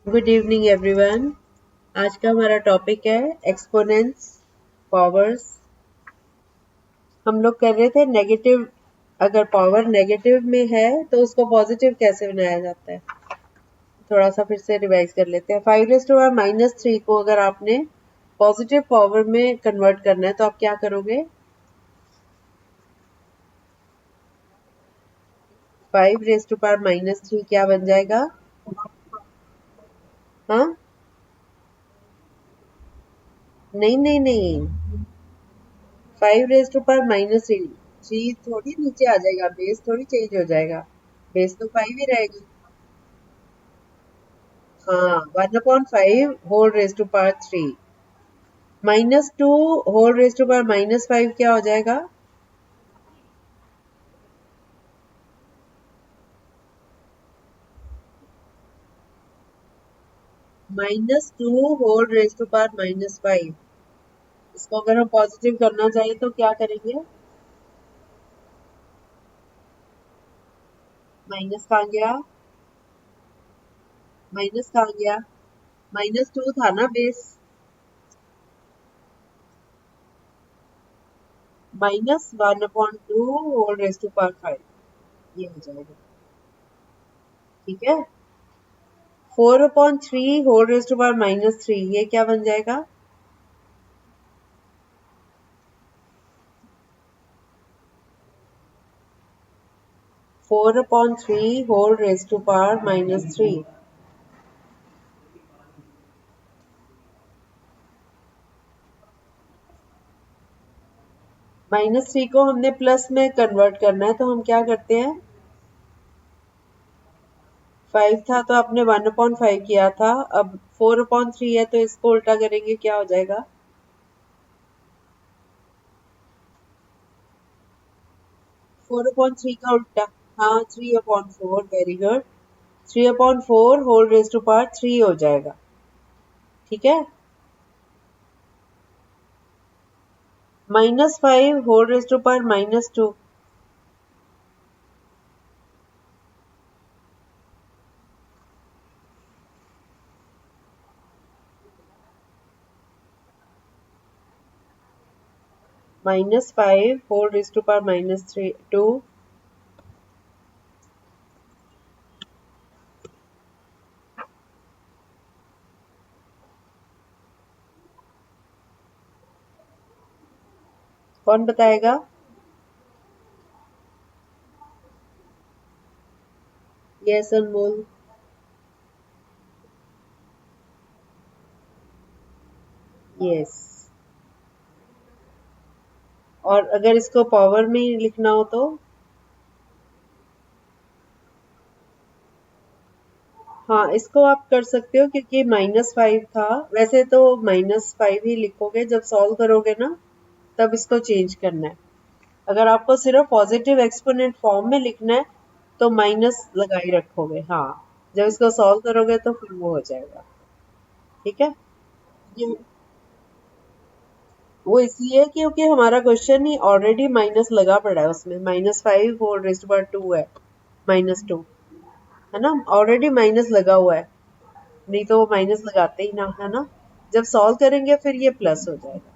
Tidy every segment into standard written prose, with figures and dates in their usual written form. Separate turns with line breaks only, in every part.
Good evening everyone. आज का हमारा टॉपिक है एक्सपोनेंट्स, पावर्स। हम लोग कर रहे थे नेगेटिव। अगर पावर नेगेटिव में है तो उसको पॉजिटिव कैसे बनाया जाता है, थोड़ा सा फिर से रिवाइज कर लेते हैं। 5⁻³ को अगर आपने पॉजिटिव पावर में कन्वर्ट करना है तो आप क्या करोगे? 5⁻³ क्या बन जाएगा? हाँ, नहीं नहीं नहीं, 5⁻³ थ्री थोड़ी नीचे आ जाएगा, बेस थोड़ी चेंज हो जाएगा। बेस तो 5 ही रहेगा। हाँ, 1/5 whole raise to power 3 -2 whole raise to power -5 क्या हो जाएगा? -2 होल रेज़ टू पावर -5। इसको अगर हम पॉजिटिव करना चाहिए तो क्या करेंगे? माइनस कहाँ गया? माइनस कहाँ गया? -2 था ना base. -1/2 whole raise to power 5 ये हो जाएगा। ठीक है। 4/3 होल रेज़ टू पावर -3 ये क्या बन जाएगा? 4/3 होल रेज़ टू पावर -3। -3 को हमने प्लस में कन्वर्ट करना है तो हम क्या करते हैं? 5 था तो आपने 1/5 किया था। अब 4/3 है तो इसको उल्टा करेंगे, क्या हो जाएगा? 4/3 का उल्टा। हाँ, 3/4। Very good. 3/4 whole raise to power 3 हो जाएगा। ठीक है। -5 whole raise to power -2। -5 whole raise to power -2। कौन बताएगा? यस अनमोल। यस। और अगर इसको पावर में ही लिखना हो तो? हाँ, इसको आप कर सकते हो क्योंकि -5 था। वैसे तो -5 ही लिखोगे, जब सॉल्व करोगे ना तब इसको चेंज करना है। अगर आपको सिर्फ पॉजिटिव एक्सपोनेंट फॉर्म में लिखना है तो माइनस लगा ही रखोगे। हाँ, जब इसको सॉल्व करोगे तो फिर वो हो जाएगा। ठीक है। ये वो इसलिए क्योंकि हमारा क्वेश्चन ही ऑलरेडी माइनस लगा पड़ा है, उसमें -5 होल रेज़ टू पावर 2 है। -2 है ना, ऑलरेडी माइनस लगा हुआ है। नहीं तो वो माइनस लगाते ही ना, है ना। जब सॉल्व करेंगे फिर ये प्लस हो जाएगा।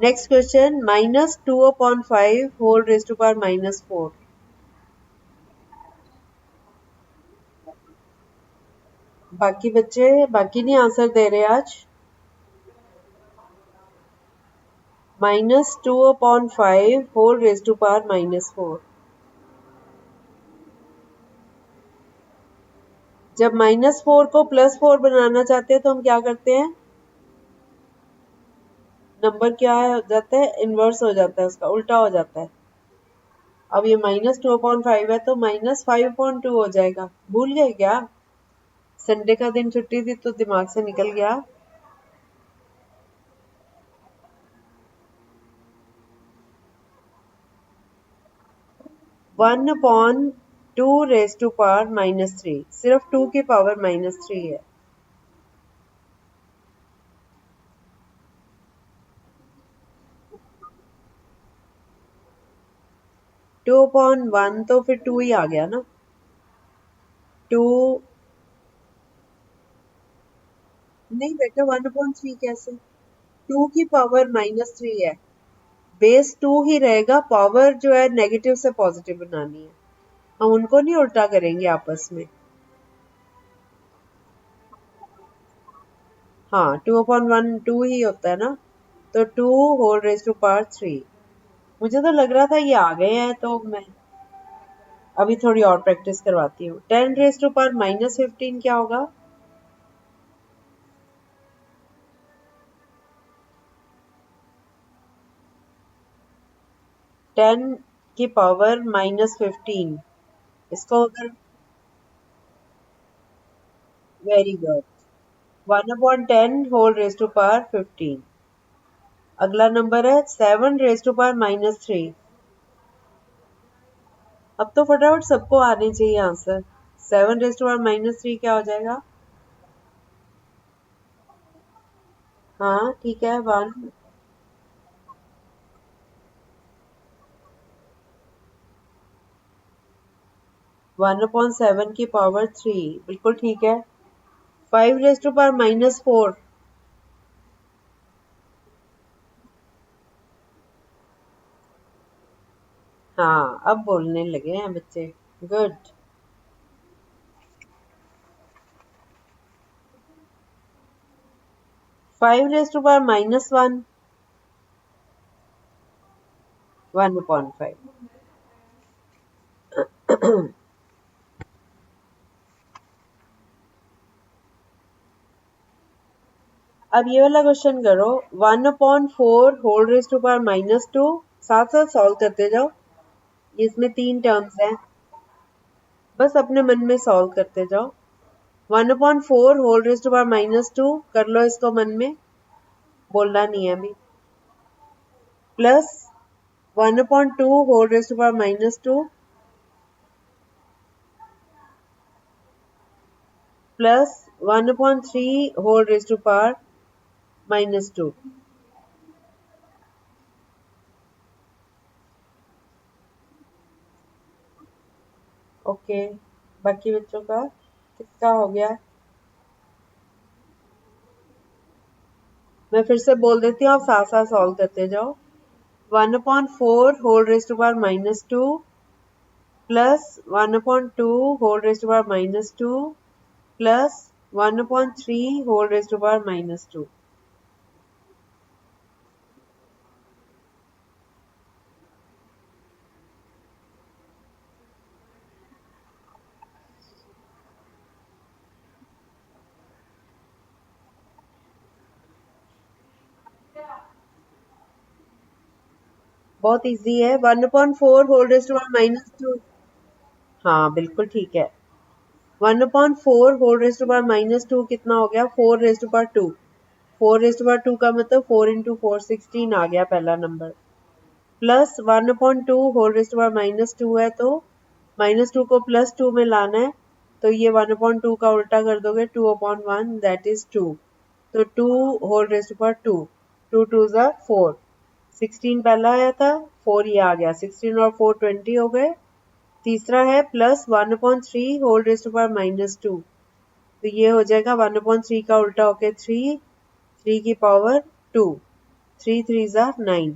Next question, -2/5 whole raise to power -4। बाकी बच्चे बाकी नहीं आंसर दे रहे आज। -2/5 होल रेज़ टू पावर -4। जब -4 को +4 बनाना चाहते हैं तो हम क्या करते हैं? नंबर क्या हो जाता है? इनवर्स हो जाता है, उसका उल्टा हो जाता है। अब ये -2/5 है तो -5/2 हो जाएगा। भूल गए क्या? संडे का दिन छुट्टी थी तो दिमाग से निकल गया। 1/2 रेज़ टू पावर -3, सिर्फ 2 की पावर -3 है। 2/1 तो फिर 2 ही आ गया ना। 2 नहीं बेटा 1/3 कैसे? 2 की पावर -3 है, बेस 2 ही रहेगा, पावर जो है नेगेटिव से पॉजिटिव बनानी है, हम उनको नहीं उल्टा करेंगे आपस में। हाँ 2/1 2 ही होता है ना, तो 2 होल रेज़ टू पावर 3। मुझे तो लग रहा था ये आ गए हैं, तो मैं अभी थोड़ी और प्रैक्टिस करवाती हूँ। 10 रेज़ टू पावर -15 क्या होगा? 10 की पावर -15, इसको अगर, very good, 1/10 whole raise to power 15। अगला नंबर है 7 रेज़ टू पावर -3। अब तो फटाफट सबको आने चाहिए आंसर। 7 रेज़ टू पावर -3 क्या हो जाएगा? हाँ ठीक है, 1/7 की पावर 3, बिल्कुल ठीक है। 5 रेज़ टू पावर -4। हाँ अब बोलने लगे हैं बच्चे, गुड। 5 rays to power -1, 1/5। अब ये वाला क्वेश्चन करो, 1/4 होल रेज़ टू पावर -2, साथ साथ सॉल्व करते जाओ, इसमें 3 टर्म्स हैं, बस अपने मन में सॉल्व करते जाओ। 1/4 होल रेज़ टू पावर -2 कर लो इसको मन में, बोलना नहीं है अभी, plus 1/2 whole raise to power -2 plus 1/3 whole raise to power -2। Okay, बाकी बच्चों का किसका हो गया? मैं फिर से बोल देती हूँ, आप साथ साथ सॉल्व करते जाओ। 1/4 whole raise to power -2 plus 1/2 whole raise to power -2 plus 1/3 whole raise to power -2। बहुत इजी है, 1/4 होल रेज़ टू पावर -2। हाँ बिल्कुल ठीक है। 1/4 होल रेज़ टू पावर -2 कितना हो गया? 4 raise to power 2। 4 raise to power 2 का मतलब 4 × 4 16 आ गया पहला number, plus 1/2 whole raise to power -2 है, तो -2 को +2 में लाना है, तो ये 1/2 का उल्टा कर दोगे, 2/1 दैट इज 2, तो 2 होल रेज़ टू पावर 2, 2 2 ज़ा 4, 16 पहला आया था, 4 ये आ गया, 16 और 4 20 हो गए। तीसरा है plus 1/3 whole raise to power -2, तो ये हो जाएगा 1/3 का उल्टा होके 3, 3 की पावर 2, 3 3 ज़ा 9,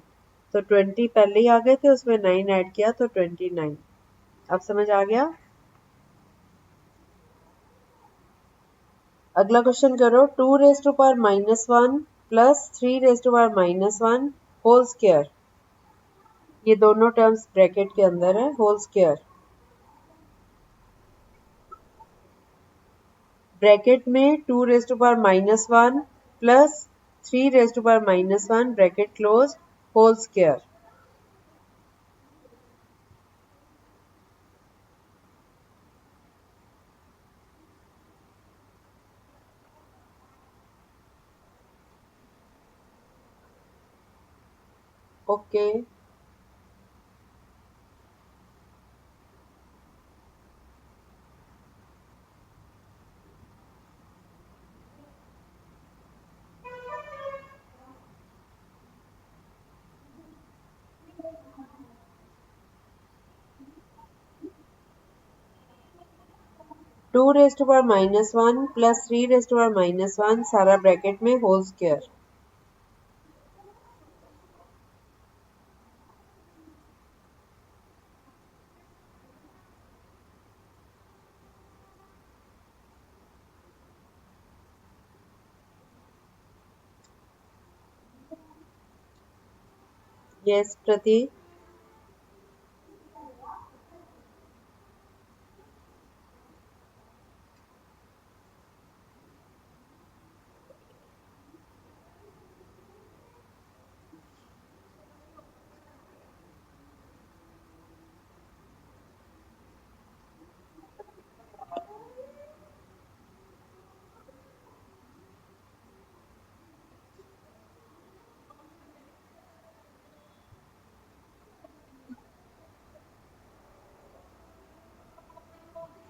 तो 20 पहले ही आ गए थे, उसमें 9 ऐड किया तो 29। अब समझ आ गया? अगला क्वेश्चन करो, 2 raise to power -1 plus 3 raise to power -1 whole square, ये दोनों टर्म्स ब्रैकेट के अंदर है, होल स्क्वायर। ब्रैकेट में 2 raise to power -1 plus 3 raise to power -1 bracket close, whole square. Okay, 2 raise to power -1 plus 3 raise to power -1 सारा bracket में whole square. Yes प्रतीक।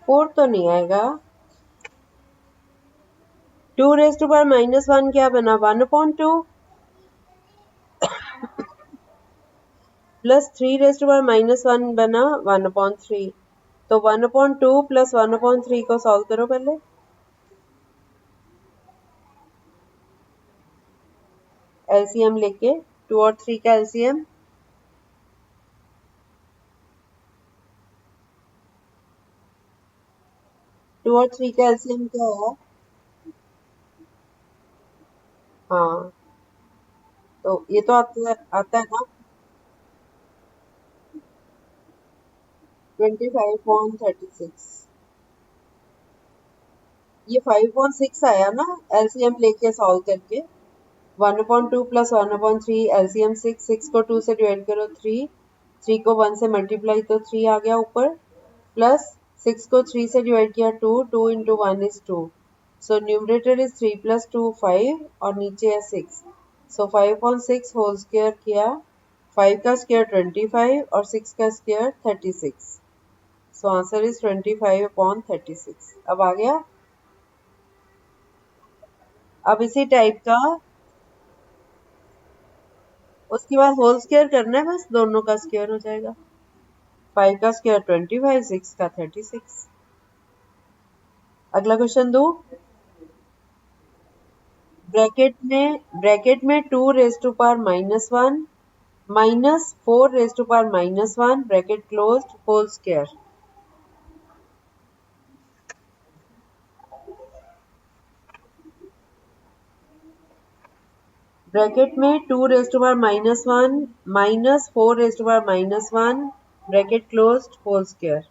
4 तो नहीं आएगा। 2 रेज टू पावर -1 क्या बना 1/2 प्लस 3 रेज टू पावर -1 बना 1/3। तो 1/2 प्लस 1/3 को सॉल्व करो पहले। एलसीएम लेके 2 और 3 का एलसीएम 2 और 3 का एलसीएम क्या है? हाँ तो ये तो आता है ना 25/36। ये 5/6 आया ना एलसीएम लेके सॉल्व करके। 1/2 प्लस 1/3 एलसीएम 6। 6 को 2 से डिवाइड करो 3। 3 को 1 से मल्टीप्लाई तो 3 आ गया ऊपर। प्लस 6 को 3 से डिवाइड किया 2। 2 into 1 is 2। So numerator is 3 plus 2 5 और नीचे है 6। सो 5/6 होल स्क्वायर किया। 5 का स्क्वायर 25 और 6 का स्क्वायर 36। So answer is 25/36। अब आ गया। अब इसी टाइप का उसके बाद होल स्क्वायर करना है, बस दोनों का स्क्वायर हो जाएगा। 5 का स्क्वायर 25, 6 का 36। अगला क्वेश्चन दो। ब्रैकेट में 2 raise to power -1 minus 4 raise to power -1 bracket closed whole square. Bracket में 2 raise to power -1 minus 4 raise to power -1 bracket closed whole square.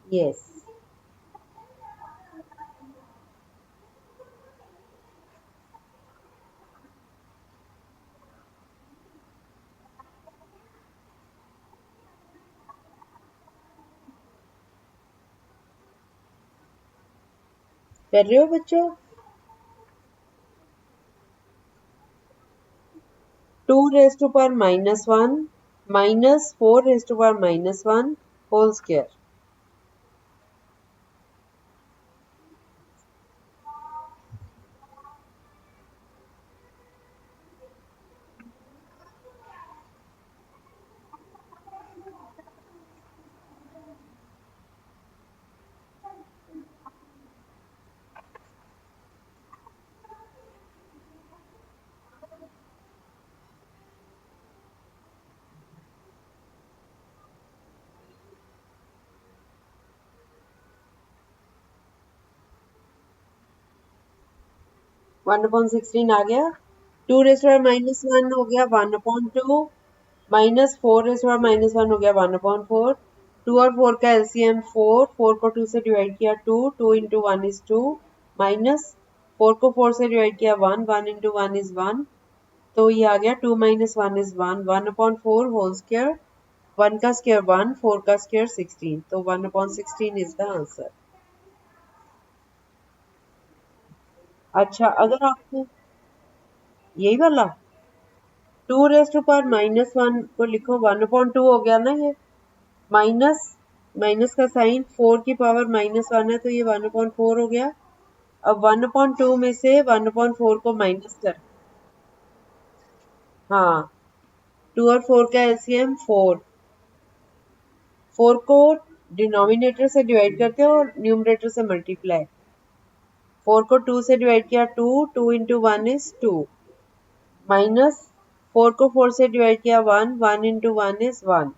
Yes. कर रहे हो बच्चों? 2 raise to power -1 minus 4 raise to power -1 whole square. (1/16) आ गया। 2 raise to power -1 हो गया 1/2 minus 4 raise to power -1 हो गया 1/4। 2 और 4 का एलसीएम 4। 4 को 2 से डिवाइड किया 2। 2 इंटू 1 इज 2 माइनस 4 को 4 से डिवाइड किया 1। 1 इंटू 1 इज 1। तो ये आ गया 2 माइनस 1 इज 1। 1/4 whole square. 1 का स्क्वायर 1। 4 का स्क्वायर 16। तो 1/16 इज द आंसर। अच्छा अगर आपको यही वाला 2 रेज टू पावर -1 को लिखो 1/2 हो गया ना ये। माइनस माइनस का साइन 4 की पावर -1 है तो ये 1/4 हो गया। अब 1/2 में से 1/4 को माइनस कर। हाँ 2 और 4 का एलसीएम 4। 4 को डिनोमिनेटर से डिवाइड करते हैं और न्यूमरेटर से मल्टीप्लाई। 4 को 2 से डिवाइड किया 2, 2 इंटू 1 इज 2, माइनस 4 को 4 से डिवाइड किया 1, 1 इंटू 1 इज 1,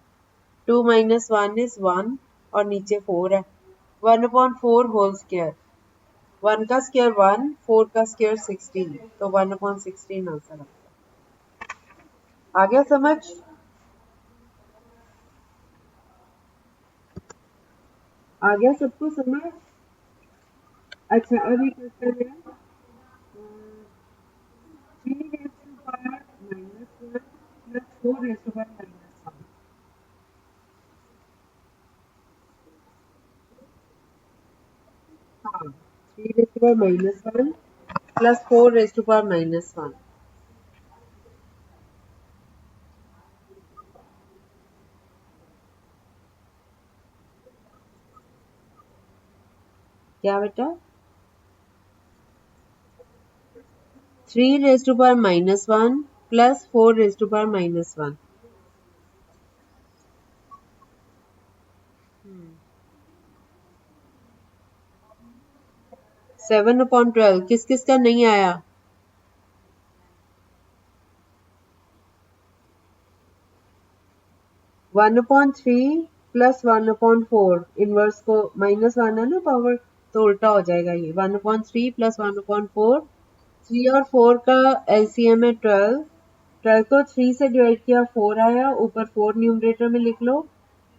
2 माइनस 1 इज 1 और नीचे 4 है। 1/4 होल स्क्वायर, 1 का स्क्वायर 1, 4 का स्क्वायर 16, तो 1/16 आंसर आता है। आ गया समझ? आ गया सबको समझ? अच्छा, अब एक क्वेश्चन है, 3 raised to power -1 plus 4 raised to power -1। हाँ, 3 raised to power -1 plus 4 raised to power -1। क्या बेटा? 3 raised to power -1 plus 4 raised to power -1। 7/12 किस किस का नहीं आया? 1/3 प्लस 1/4 इनवर्स को -1 है ना पावर, तो उल्टा हो जाएगा ये। 1/3 प्लस 1/4, 3 और 4 का एलसीएम है 12। 12 को 3 से डिवाइड किया 4 आया, ऊपर 4 न्यूमरेटर में लिख लो,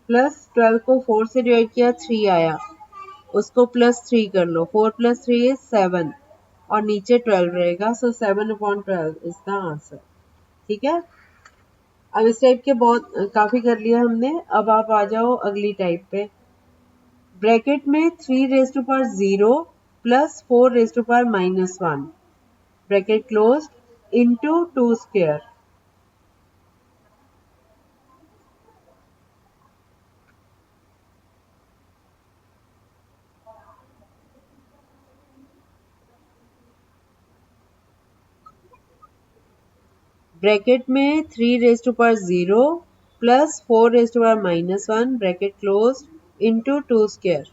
प्लस 12 को 4 से डिवाइड किया 3 आया, उसको प्लस 3 कर लो, 4 प्लस 3 इज 7 और नीचे 12 रहेगा, सो 7/12 इज द आंसर। ठीक है, अब इस टाइप के बहुत काफी कर लिया हमने। अब आप आ जाओ अगली टाइप पे। ब्रैकेट में 3 raise to power 0 plus 4 raise to power -1 bracket close into 2 square. Bracket में 3 raise to power 0 plus 4 raise to power -1 bracket close into 2 square.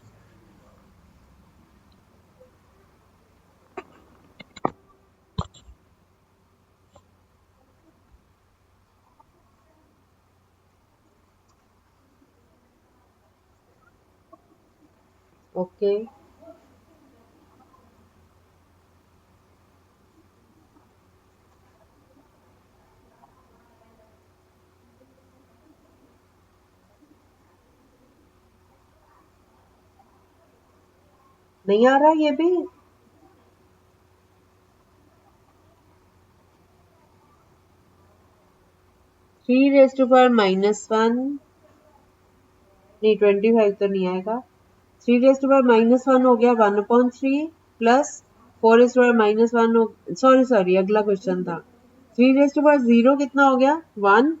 Okay, नहीं आ रहा ये भी? 3 रेज टू पावर -1 नहीं, 25 तो नहीं आएगा। 3 रेज टू पावर -1 हो गया 1/3 प्लस 4 रेज टू पावर -1 हो, सॉरी अगला क्वेश्चन था। 3 रेज टू पावर 0 कितना हो गया 1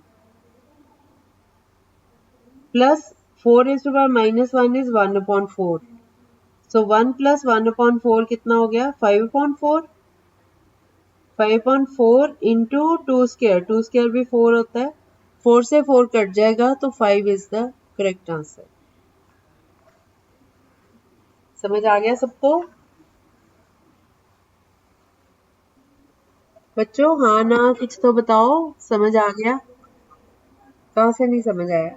plus 4 raise to power -1 is 1/4, so 1 plus 1/4 कितना हो गया 5/4। 5/4 इंटू 2 स्क्वायर, 2 स्क्वायर भी 4 होता है, 4 से 4 कट जाएगा तो 5 इज द करेक्ट आंसर। समझ आ गया सबको बच्चों? हाँ ना, कुछ तो बताओ, समझ आ गया? कहाँ से नहीं समझ आया?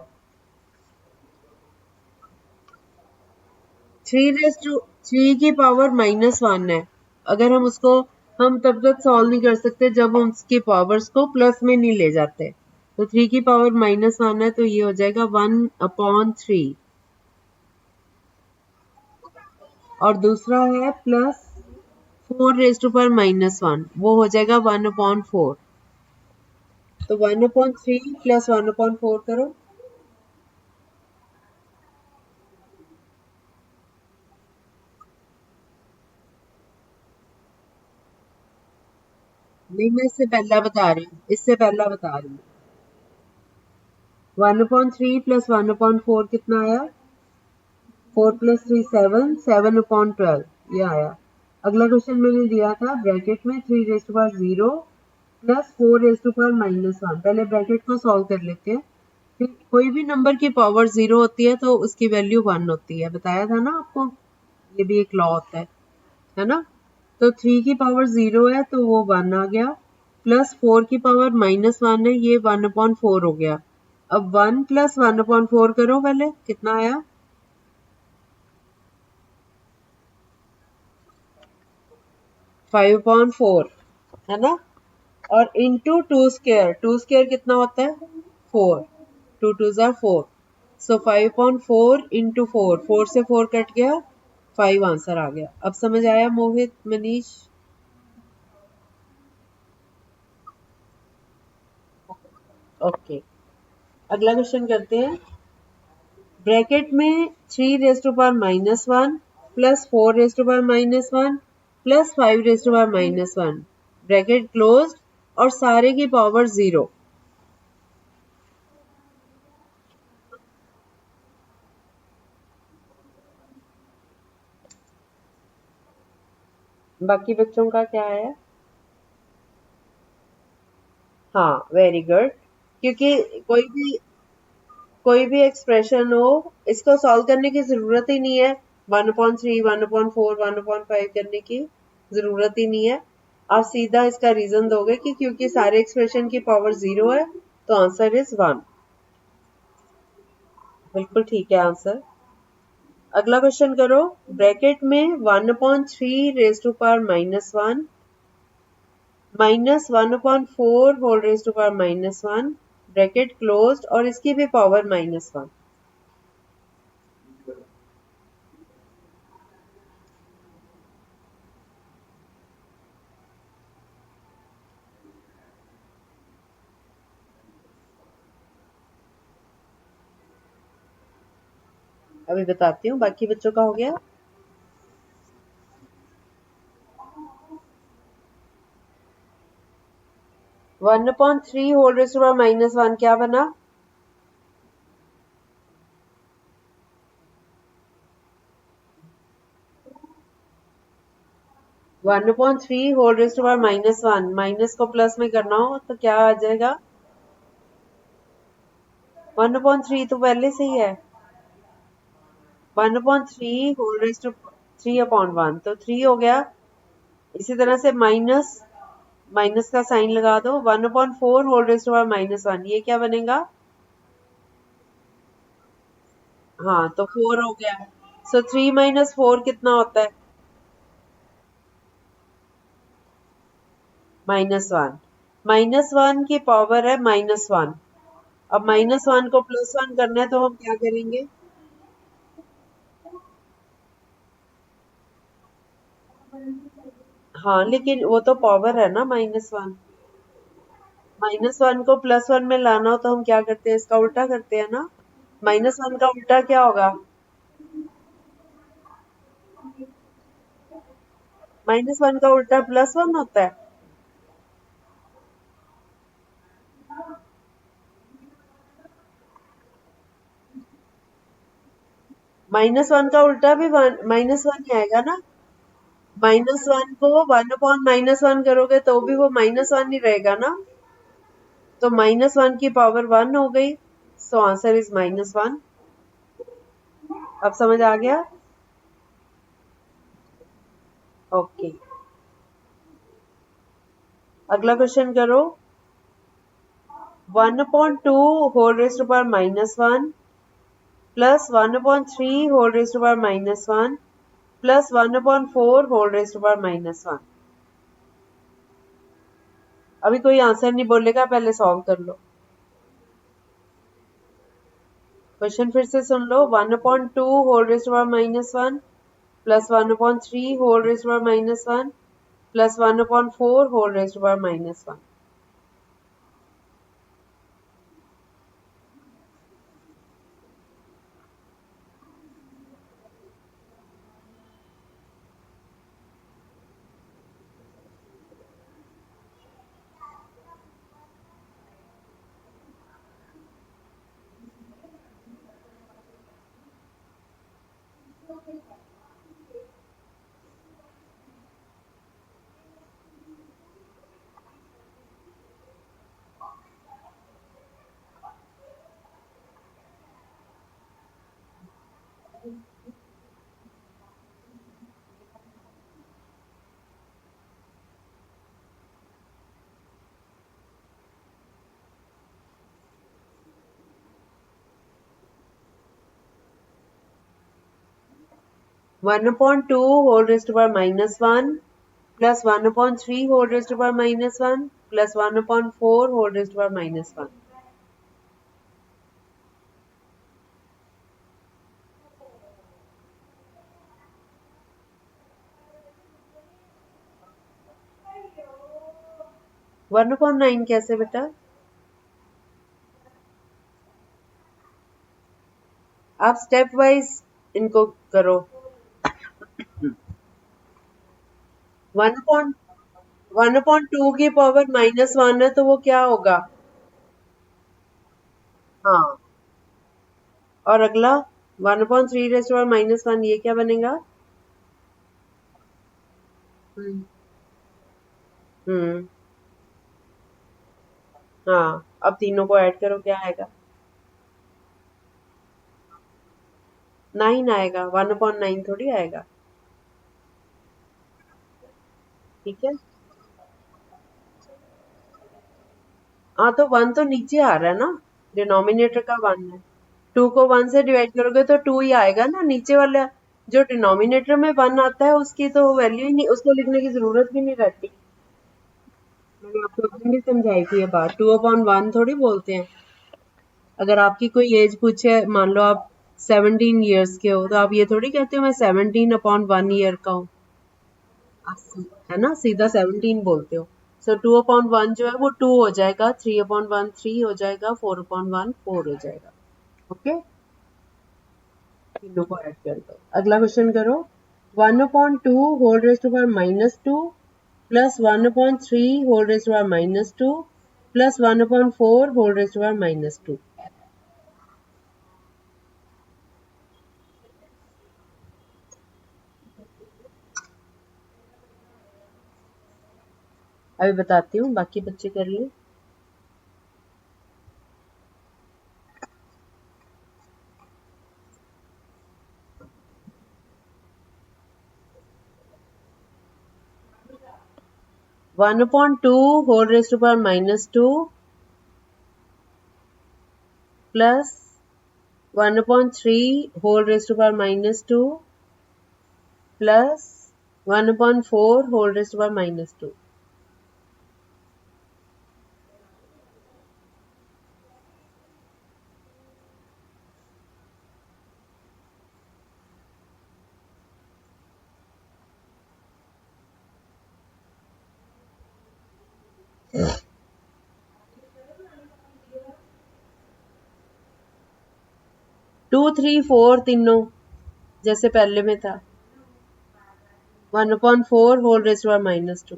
3 की पावर -1 है, अगर हम उसको, हम तब तक सॉल्व नहीं कर सकते जब हम उसकी पावर्स को प्लस में नहीं ले जाते। तो 3 की पावर -1 है, तो ये हो जाएगा 1/3। और दूसरा है प्लस 4 रेज टू पावर -1, वो हो जाएगा 1/4। तो 1/3 प्लस 1/4 करो। नहीं, मैं इससे पहला बता रही हूँ, इससे पहला बता रही हूँ। 1/3 प्लस 1/4 कितना आया? 4 प्लस 3 7, 7/12 ये आया। अगला क्वेश्चन मैंने दिया था ब्रैकेट में 3 रेज टू पावर 0 प्लस 4⁻⁻1। पहले ब्रैकेट को सॉल्व कर लेते हैं। फिर कोई भी नंबर की पावर 0 होती है तो उसकी वैल्यू 1 होती है, बताया था ना आपको, ये भी एक लॉ होता है ना। तो 3 की पावर 0 है तो वो 1 आ गया, प्लस 4 की पावर -1 है, ये 1/4 हो गया। अब 1 + 1/4 करो, पहले कितना आया, 5/4 है ना। और इंटू 2 स्क्वायर, 2 स्क्वायर कितना होता है, 4, 2 2 4, सो 5/4 इंटू 4, 4 से 4 कट गया, 5 आंसर आ गया। अब समझ आया मोहित, मनीष? ओके, अगला क्वेश्चन करते हैं। ब्रैकेट में 3⁻⁻1 प्लस 4⁻⁻1 प्लस 5⁻⁻1, ब्रैकेट क्लोज और सारे की पावर 0। बाकी बच्चों का क्या है? हाँ, वेरी गुड। क्योंकि कोई भी एक्सप्रेशन हो, इसको सॉल्व करने की जरूरत ही नहीं है, 1/3, 1/4, 1/5 करने की जरूरत ही नहीं है। आप सीधा इसका रीजन दोगे कि क्योंकि सारे एक्सप्रेशन की पावर 0 है तो आंसर इज 1। बिल्कुल ठीक है आंसर। अगला क्वेश्चन करो। ब्रैकेट में 1/3 -1/4 whole raise to power -1, bracket closed और इसकी भी पावर -1। अभी बताती हूँ, बाकी बच्चों का हो गया। 1/3 होल रेज टू पावर -1 क्या बना, 1/3 whole raise to power -1, minus को प्लस में करना हो तो क्या आ जाएगा, 1/3 तो पहले से ही है, 1/3 होल रेज टू 3/1 तो 3 हो गया। इसी तरह से माइनस, माइनस का साइन लगा दो, 1/4 होल रेज टू पावर -1, ये क्या बनेगा, हाँ तो 4 हो गया। सो 3 - 4 कितना होता है, -1। -1 की पावर है -1। अब -1 को +1 करना है तो हम क्या करेंगे, हाँ लेकिन वो तो पावर है ना -1। -1 को +1 में लाना हो तो हम क्या करते हैं, इसका उल्टा करते हैं ना। -1 का उल्टा क्या होगा, -1 का उल्टा +1 होता है। -1 का उल्टा भी -1 ही आएगा ना। -1 को 1/-1 करोगे तो भी वो -1 ही रहेगा ना। तो -1 की पावर 1 हो गई, सो आंसर इज -1। अब समझ आ गया, ओके। अगला क्वेश्चन करो। 1/2 whole raise to power -1 plus 1/3 whole raise to power -1 plus 1/4 whole raise to power -1। अभी कोई आंसर नहीं बोलेगा, पहले सॉल्व कर लो। क्वेश्चन फिर से सुन लो। 1/2 whole raise to power -1 plus 1/3 whole raise to power -1 plus 1/4 whole raise to power -1। 1/2 whole raised to power minus 1 plus 1/3 whole raised to power minus 1 plus 1/4 whole raised to power minus 1. One upon 9 कैसे बेटा? आप step wise इनको करो. 1/2 की power minus 1 है तो वो क्या होगा? हाँ. और अगला 1/3 रेज़ टू पावर माइनस 1 ये क्या बनेगा? हम्म. हाँ. अब तीनों को ऐड करो क्या आएगा? 9 आएगा. 1/9 थोड़ी आएगा. ठीक है. हाँ तो 1 तो नीचे आ रहा है ना, डिनोमिनेटर का 1 है. 2 को 1 से डिवाइड करोगे तो 2 ही आएगा ना. नीचे वाला जो डिनोमिनेटर में 1 आता है उसकी तो वैल्यू ही नहीं, उसको लिखने की जरूरत भी नहीं रहती. मैंने आपको अभी भी समझाई थी ये बात. 2/1 थोड़ी बोलते हैं. अगर आपकी कोई एज पूछे, मान लो आप 17 ईयर्स के हो, तो आप ये थोड़ी कहते हो मैं 17/1 ईयर का हूँ. है ना, सीधा 17 बोलते हो. सो 2/1 जो है वो 2 हो जाएगा, 3/1 3 हो जाएगा, 4/1 4 हो जाएगा. ओके. तीनों को ऐड कर दो. अगला क्वेश्चन करो. 1/2 whole raise to power -2 plus 1/3 whole raise to power -2 plus 1/4 whole raise to power -2. अभी बताती हूँ, बाकी बच्चे कर लिए. (1/2 whole raised to power -2 plus 1/3 whole raised to power -2 plus 1/4 whole raised to power -2. Two three four तीनों जैसे पहले में था. 1/4 होल रेज टू पावर -2.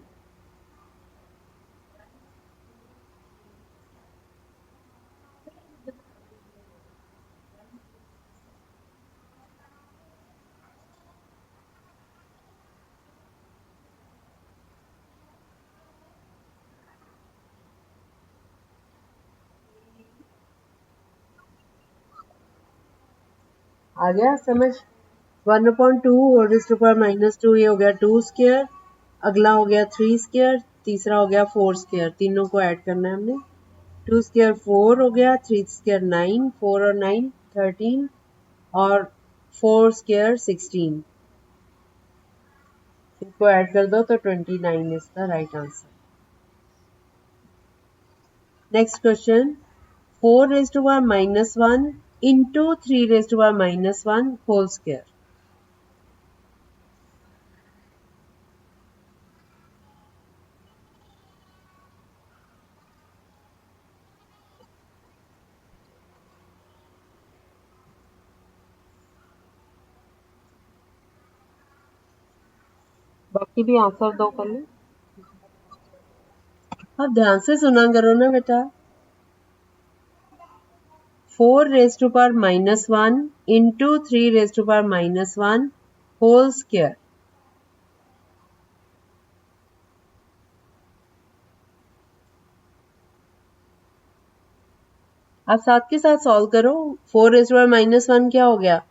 आ गया समझ? 1/2 होल रेज टू पावर -2 ये हो गया 2 स्क्वायर. अगला हो गया 3 स्क्वायर. तीसरा हो गया 4 स्क्वायर. तीनों को ऐड करना है हमने. 2 स्क्वायर 4 हो गया, 3 स्क्वायर 9, 4 और 9 13 और 4 स्क्वायर 16. इसको ऐड कर दो तो 29 is the right answer. Next question. 4 raise to power -1 into 3 raise to power -1 whole square. बाकी भी आंसर दो पहले. अब ध्यान से सुना करो ना बेटा. 4 raise to power -1 into 3 raise to power -1 whole square. आप साथ के साथ सॉल्व करो. 4 रेज टू पावर -1 क्या हो गया?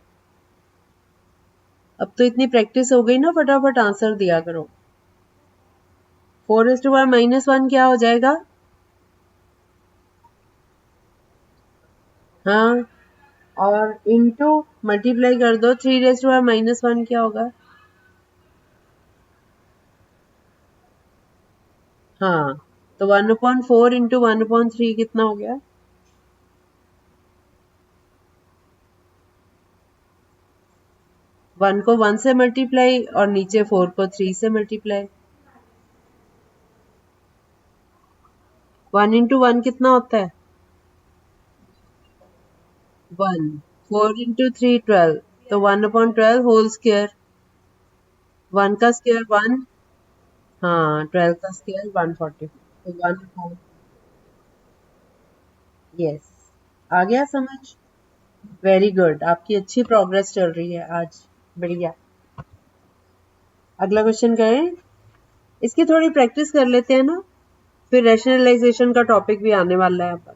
अब तो इतनी प्रैक्टिस हो गई ना, फटाफट आंसर दिया करो. 4 रेज टू पावर -1 क्या हो जाएगा? हाँ और इंटू मल्टीप्लाई कर दो 3 - 1 क्या होगा? हाँ, तो 1/4 इंटू 1/3 कितना हो गया? 1 को 1 से मल्टीप्लाई और नीचे 4 को 3 से मल्टीप्लाई। 1 इंटू 1 कितना होता है? 1। 4 इंटू 3 12, तो 1/12 होल स्क्वायर। 1 का स्क्वायर 1। हाँ, 12 का स्क्वायर 140, तो 1। यस, आ गया समझ? वेरी गुड, आपकी अच्छी प्रोग्रेस चल रही है आज। बढ़िया। अगला क्वेश्चन करें। इसकी थोड़ी प्रैक्टिस कर लेते हैं ना, फिर रैशनलाइजेशन का टॉपिक भी आने वाला है अपन।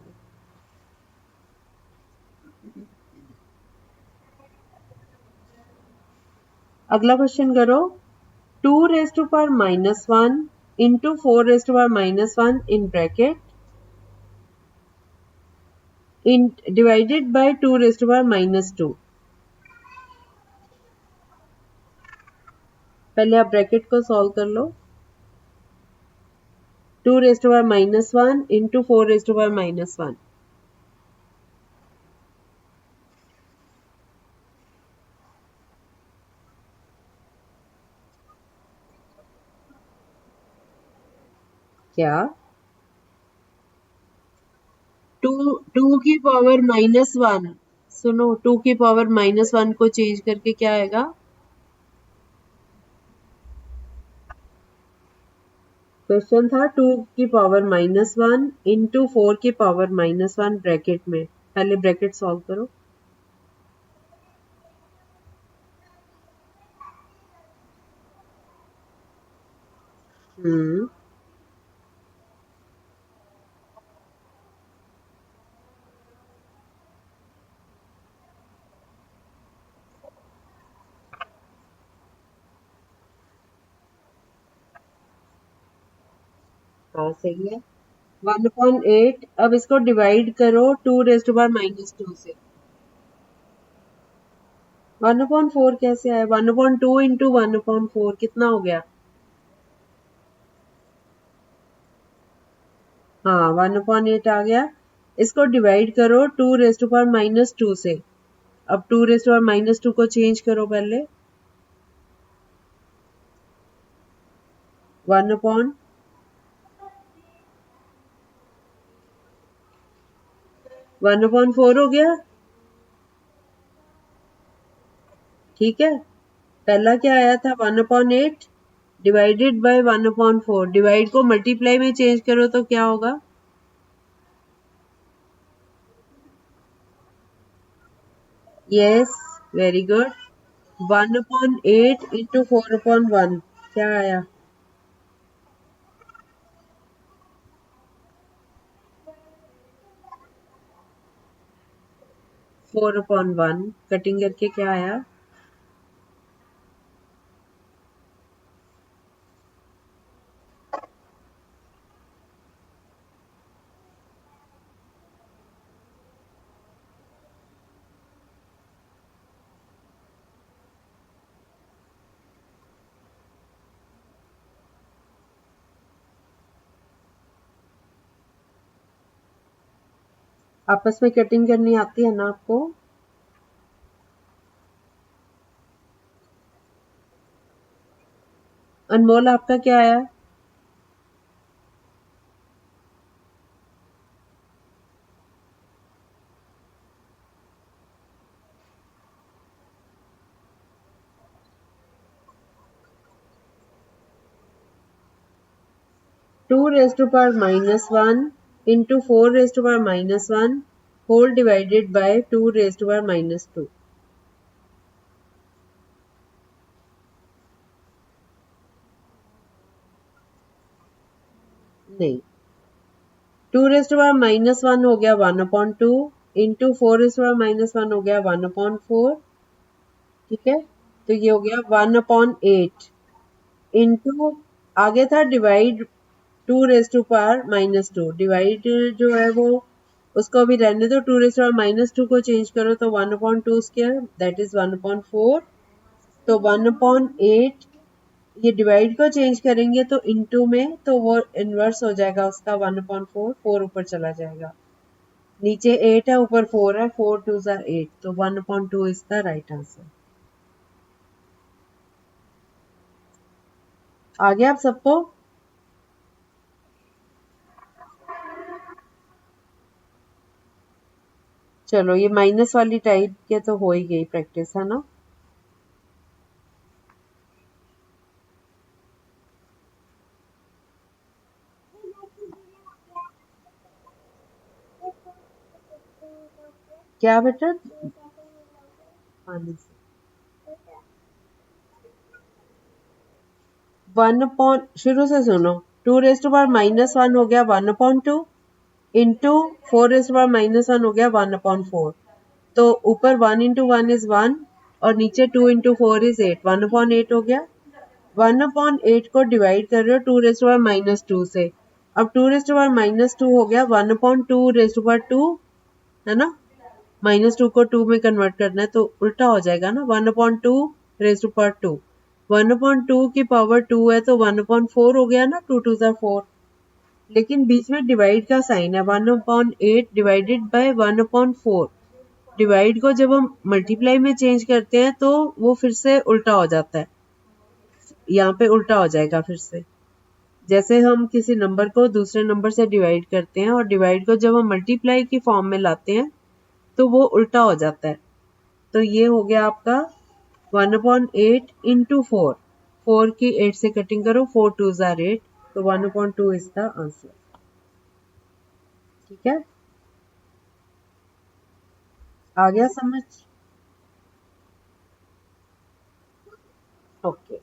अगला क्वेश्चन करो। 2⁻⁻1 into 4⁻⁻1 in bracket in divided by 2⁻²। पहले आप ब्रैकेट को सॉल्व कर लो। 2⁻1 इंटू 4⁻1। क्या? 2 की पावर -1। सुनो, 2 की पावर -1 को चेंज करके क्या आएगा? क्वेश्चन था 2 की पावर -1 इंटू 4 की पावर -1 ब्रैकेट में। पहले ब्रैकेट सॉल्व करो। हम्म। हाँ, सही है। 1/8। अब इसको डिवाइड करो 2⁻² से। 1/4 कैसे आया? 1/2 इंटू 1/4 कितना हो गया? हाँ, 1/8 आ गया। इसको डिवाइड करो 2⁻² से। अब 2⁻² को चेंज करो पहले। 1/, 1/4 हो गया। ठीक है। पहला क्या आया था? 1/8 डिवाइडेड बाय 1/4। डिवाइड को मल्टीप्लाई में चेंज करो तो क्या होगा? Yes, very good. 1/8 इंटू 4/1 क्या आया? 4/1 कटिंग करके क्या आया? आपस में कटिंग करनी आती है ना आपको? अनमोल, आपका क्या आया? 2⁻1 into 4⁻1 whole divided by 2⁻²। नहीं, 2⁻1 हो गया 1/2 इंटू 4⁻1 हो गया 1/4। ठीक है, तो ये हो गया 1/8 इंटू आगे था डिवाइड 2⁻²। डिवाइड जो है वो उसको अभी रहने दो। 2⁻² को चेंज करो तो 1/2 दैट इज 1/4। तो 1/8 ये डिवाइड को चेंज करेंगे तो इनटू में, तो वो इनवर्स हो जाएगा उसका 1/4, 4 ऊपर चला जाएगा। नीचे 8 है, ऊपर 4 है, 4 2 8, तो 1/2 इज द राइट आंसर। आ गया आप सबको? चलो ये माइनस वाली टाइप के तो हो ही गई प्रैक्टिस, है ना। क्या बेटा? पानी से 1 अपॉन, शुरू से सुनो। 2⁻⁻1 हो गया 1/2 इंटू 4⁻⁻1 हो गया 1/4। तो ऊपर 1 इंटू 1 इज 1 और नीचे 2 इंटू 4 इज 8, 1/8 हो गया। 1/8 को डिवाइड कर रहे हो 2⁻²से। अब 2⁻² हो गया 1/2 है ना। -2 को 2 में कन्वर्ट करना है तो उल्टा हो जाएगा ना, 1/2 1/2 की पावर 2 है तो 1/4 हो गया ना, 2 2 4। लेकिन बीच में डिवाइड का साइन है, 1/8 डिवाइडेड बाय 1/4। डिवाइड को जब हम मल्टीप्लाई में चेंज करते हैं तो वो फिर से उल्टा हो जाता है, यहाँ पे उल्टा हो जाएगा फिर से। जैसे हम किसी नंबर को दूसरे नंबर से डिवाइड करते हैं और डिवाइड को जब हम मल्टीप्लाई की फॉर्म में लाते हैं तो वो उल्टा हो जाता है। तो ये हो गया आपका 1/8 इंटू 4। 4 की 8 से कटिंग करो, 4 2 8, तो 1/2 इज द आंसर। ठीक है, आ गया समझ? ओके,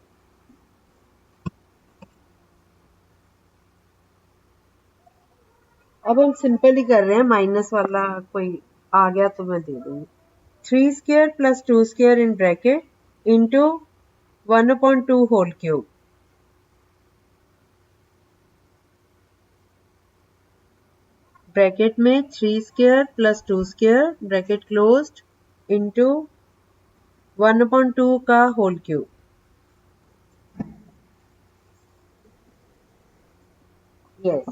अब हम सिंपल ही कर रहे हैं, माइनस वाला कोई आ गया तो मैं दे दूंगी। 3² plus 2² in bracket into 1/2 whole cube. Bracket में 3² प्लस 2² ब्रैकेट क्लोज्ड इंटू 1/2 का होल क्यूब। यस,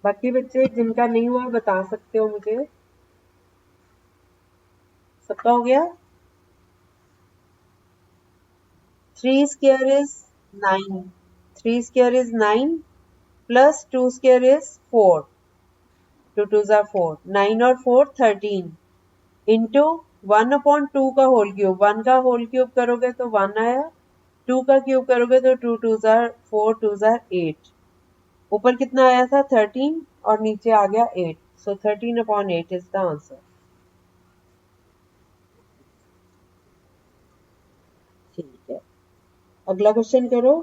बाकी बच्चे जिनका नहीं हुआ बता सकते हो मुझे। सबका हो गया? 3² इज 9, 3² इज 9 प्लस 2² इज 4, 2 2 4, 9 और 4 13 इंटू 1/2 का होल क्यूब। 1 का होल क्यूब करोगे तो 1 आया, 2 का क्यूब करोगे तो 2 2 4, 2 8। ऊपर कितना आया था? 13 और नीचे आ गया 8, सो 13/8 इज द आंसर। ठीक है, अगला क्वेश्चन करो।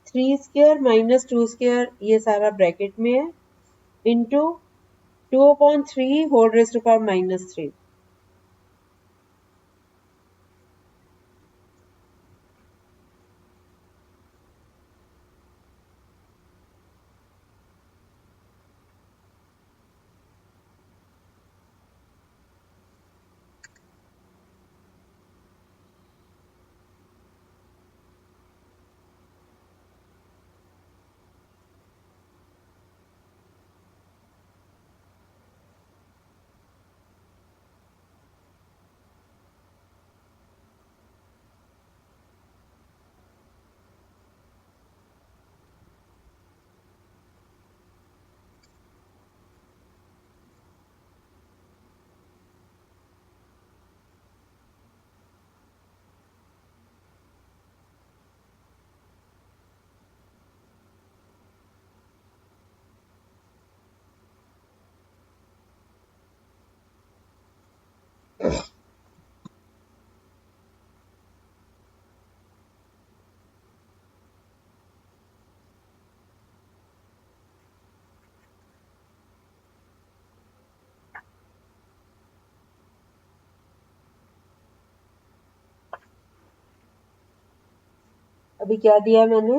3² माइनस 2² ये सारा ब्रैकेट में है into 2/3 whole raised to power -3। अभी क्या दिया है मैंने?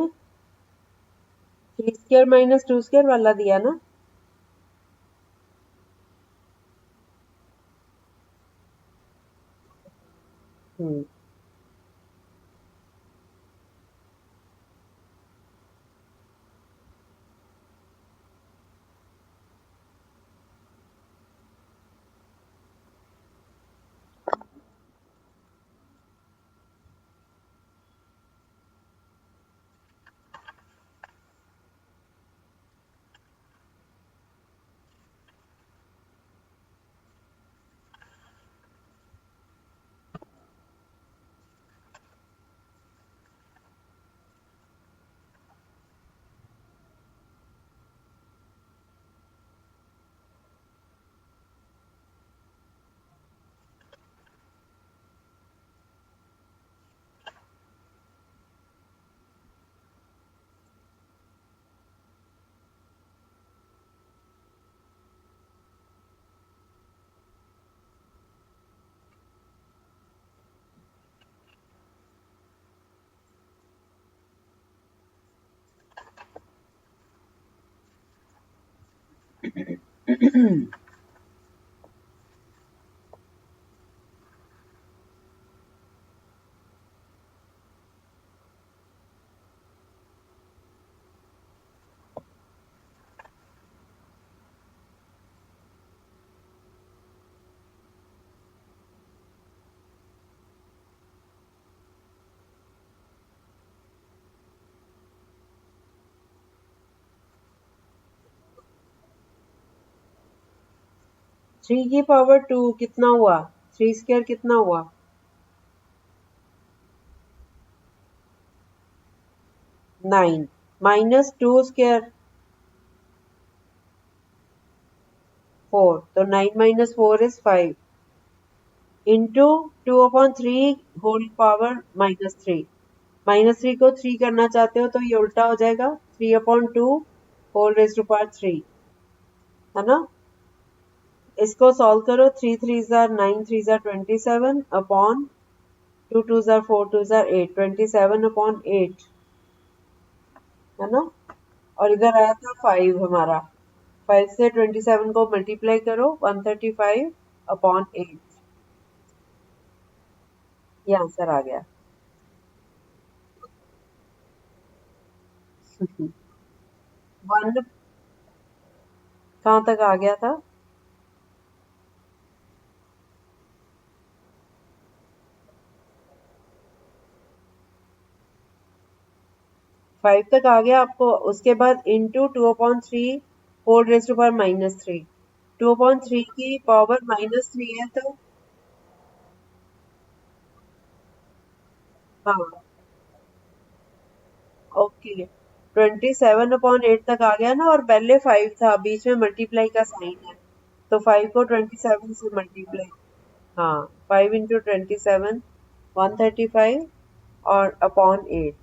3 स्क्वायर माइनस 2 स्क्वायर वाला दिया ना। हम्म। थ्री की पावर 2 कितना हुआ? 3 स्क्वायर कितना हुआ? 9 माइनस 2 स्क्वायर 4, तो 9 minus 4 is 5 into 2/3 whole power -3। -3 को 3 करना चाहते हो तो ये उल्टा हो जाएगा, 3/2 होल रेज टू पावर 3, है ना। इसको सॉल्व करो, 3 3 jar 9, 3 jar 27 upon 2 2 jar 4, 2 jar 8, 27/8, है ना। और इधर आया था 5 हमारा, 5 से 27 को मल्टीप्लाई करो, 135/8, ये आंसर आ गया। वन कहाँ तक आ गया था? 5 तक आ गया आपको, उसके बाद into 2/3 whole raise to power -3। 2/3 की पावर -3 है तो हाँ, ओके, 27/8 तक आ गया ना, और पहले 5 था, बीच में मल्टीप्लाई का साइन है, तो 5 को 27 से मल्टीप्लाई, हाँ, 5 × 27 135 और अपॉन 8।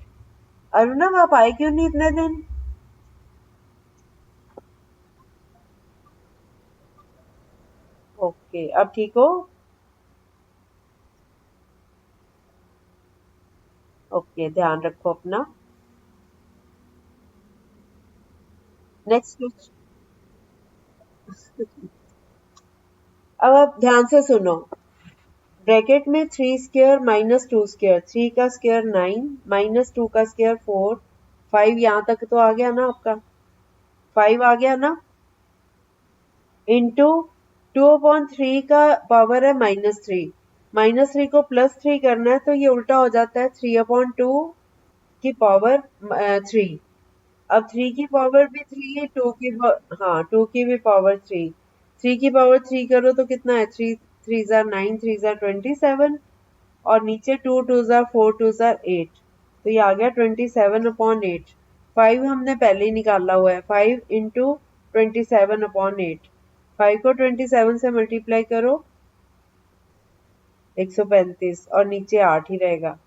अरुणव आप आए क्यों नहीं इतने दिन? ओके, अब ठीक हो? ओके, ध्यान रखो अपना। Next question. अब आप ध्यान से सुनो, ब्रैकेट में 3 स्क्वायर माइनस 2 स्क्वायर, 3 का स्क्वायर 9 माइनस 2 का स्क्वायर 4, 5 यहाँ तक तो आ गया ना आपका, 5 आ गया ना, इंटू 2/3 का पावर है -3, -3 को +3 करना है तो ये उल्टा हो जाता है, 3/2 की पावर 3। अब 3 की पावर भी 3, 2 की हाँ, 2 की भी पावर 3, 3 की पावर 3 करो तो कितना है, 3 3 जार 9, 3 जार 27, और नीचे 2 2 जार 4, 2 जार 8, तो ये आ गया 27/8। 5 हमने पहले ही निकाला हुआ है, 5 इंटू 27/8, 5 को 27 से मल्टीप्लाई करो, 135, और नीचे 8 ही रहेगा,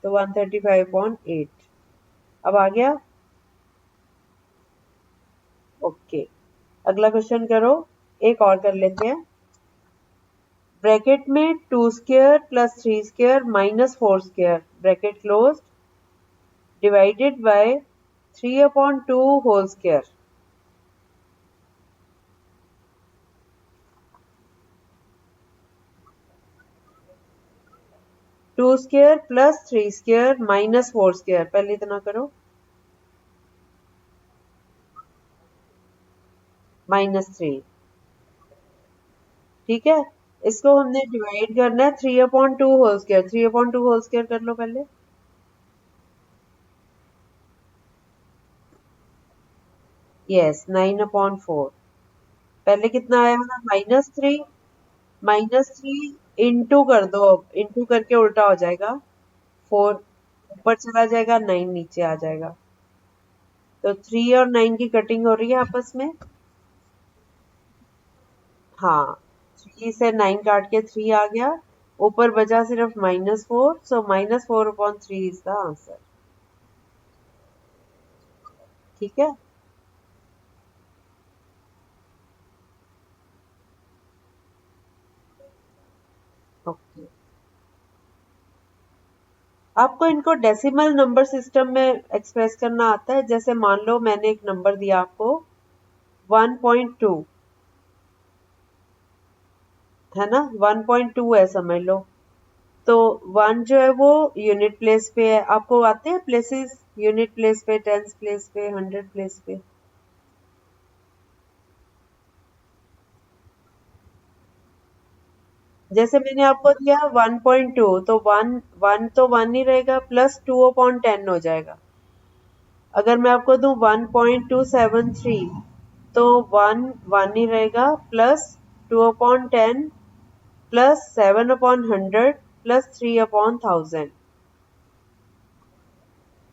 तो 135/8। अब आ गया। ओके, अगला क्वेश्चन करो, एक और कर लेते हैं। ब्रैकेट में 2 square plus 3 square minus 4 square bracket close divided by 3/2 whole square, two square plus 3 square minus 4 square. पहले इतना करो, -3। ठीक है, इसको हमने डिवाइड करना है 3/2 होल स्क्वायर। 3/2 होल स्क्वायर कर लो पहले। यस, 9/4। पहले कितना आया था, -3। -3 इंटू कर दो, अब इंटू करके उल्टा हो जाएगा, 4 ऊपर चला जाएगा, 9 नीचे आ जाएगा। तो 3 और 9 की कटिंग हो रही है आपस में। हाँ, 3 से 9 काट के 3 आ गया, ऊपर बचा सिर्फ -4, सो -4/3 इज द आंसर। ठीक है, ओके। आपको इनको डेसिमल नंबर सिस्टम में एक्सप्रेस करना आता है? जैसे मान लो मैंने एक नंबर दिया आपको 1.2, है ना, 1.2 है समझ लो। तो 1 जो है वो यूनिट प्लेस पे है। आपको आते हैं प्लेसेस, यूनिट प्लेस पे, टेंस प्लेस पे, 100 प्लेस पे? जैसे मैंने आपको दिया 1.2, तो 1 1 तो 1 ही रहेगा, प्लस 2/10 हो जाएगा। अगर मैं आपको दूं 1.273, तो 1 1 ही रहेगा, प्लस 2/10 प्लस 7/100 प्लस 3/1000।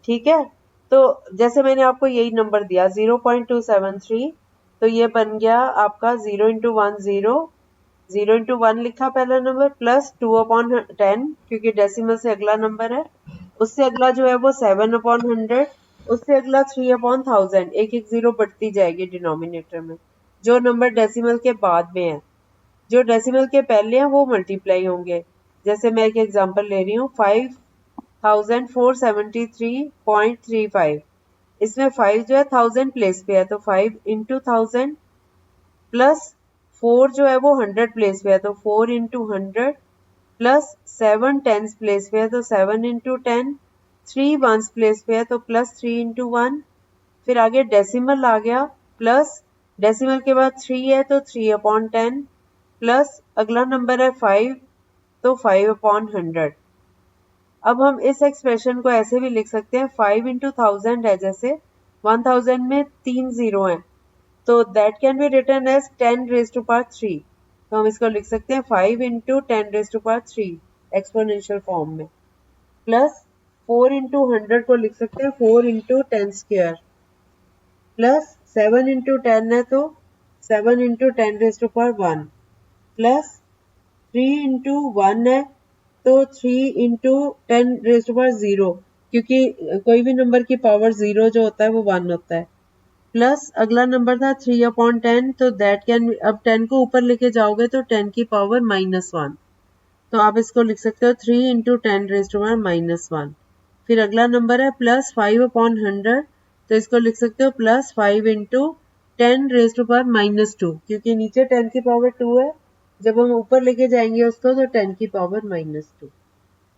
ठीक है, तो जैसे मैंने आपको यही नंबर दिया 0.273, तो ये बन गया आपका 0 × 1 0, 0 × 1 लिखा पहला नंबर, प्लस 2/10 क्योंकि डेसिमल से अगला नंबर है, उससे अगला जो है वो 7/100, उससे अगला 3/1000। एक एक जीरो बढ़ती जाएगी डिनोमिनेटर में। जो नंबर डेसिमल के बाद में है, जो डेसिमल के पहले हैं वो मल्टीप्लाई होंगे। जैसे मैं एक एग्जांपल ले रही हूँ, 5473.35। इसमें 5 जो है 1000 प्लेस पे है, तो 5 × 1000, प्लस 4 जो है वो 100 प्लेस पे है, तो 4 × 100, प्लस 7 टेंस प्लेस पे है, तो 7 × 10, 3 वंस प्लेस पे है, तो प्लस 3 × 1। फिर आगे डेसिमल आ गया, प्लस डेसिमल के बाद 3 है, तो 3/10, प्लस अगला नंबर है 5, तो 5/100। अब हम इस एक्सप्रेशन को ऐसे भी लिख सकते हैं, 5 × 1000 है, जैसे 1000 में 3 जीरो हैं, तो that can be written as 10⁻3। तो हम इसको लिख सकते हैं 5 × 10⁻3 एक्सपोनेंशियल फॉर्म में, प्लस 4 × 100 को लिख सकते हैं 4 × 10 स्क्वायर, प्लस 7 × 10 है, तो 7 × 10⁻1, प्लस 3 × 1 है, तो 3 × 10⁻0, क्योंकि कोई भी नंबर की पावर 0 जो होता है वो 1 होता है, प्लस अगला नंबर था 3/10, तो दैट कैन, अब 10 को ऊपर लेके जाओगे तो 10 की पावर -1, तो आप इसको लिख सकते हो 3 × 10⁻1। फिर अगला नंबर है प्लस 5/100, तो इसको लिख सकते हो प्लस 5 × 10⁻2, क्योंकि नीचे 10 की पावर 2 है, जब हम ऊपर लेके जाएंगे उसको तो 10 की पावर -2।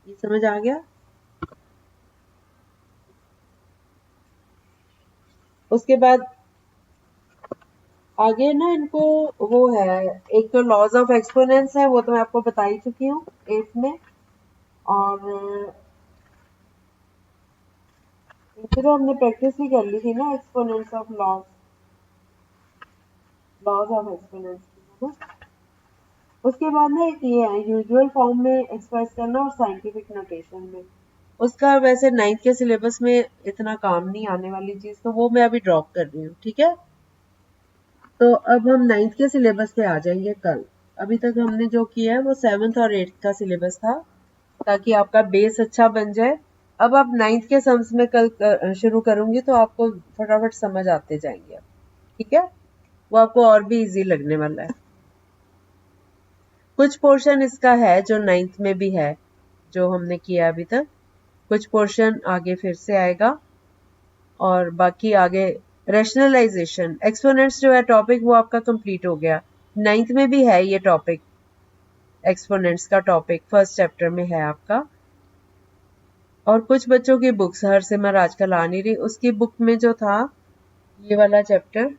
ये समझ आ गया? उसके बाद आगे ना इनको वो है, एक तो लॉज ऑफ एक्सपोनेंस है, वो तो मैं आपको बता ही चुकी हूँ 8th में। और इनकी तो हमने प्रैक्टिस ही कर ली थी ना, exponents of laws, laws of exponents की, है ना। उसके बाद ना एक ये है यूजुअल फॉर्म में एक्सप्रेस करना और साइंटिफिक नोटेशन में। उसका वैसे 9th के सिलेबस में इतना काम नहीं आने वाली चीज, तो वो मैं अभी ड्रॉप कर रही हूँ। ठीक है, तो अब हम 9th के सिलेबस पे आ जाएंगे कल। अभी तक हमने जो किया है वो 7th और 8th का सिलेबस था, ताकि आपका बेस अच्छा बन जाए। अब आप 9th के सम्स में कल शुरू करूंगी, तो आपको फटाफट समझ आते जाएंगे। ठीक है, वो आपको और भी इजी लगने वाला है। कुछ पोर्शन इसका है जो 9th में भी है, जो हमने किया अभी तक। कुछ पोर्शन आगे फिर से आएगा। और बाकी आगे रैशनलाइजेशन, एक्सपोनेंट्स जो है टॉपिक वो आपका कंप्लीट हो गया। 9th में भी है ये टॉपिक, एक्सपोनेंट्स का टॉपिक फर्स्ट चैप्टर में है आपका। और कुछ बच्चों की बुक्स हर सिमर आजकल आ नहीं रही, उसकी बुक में जो था ये वाला चैप्टर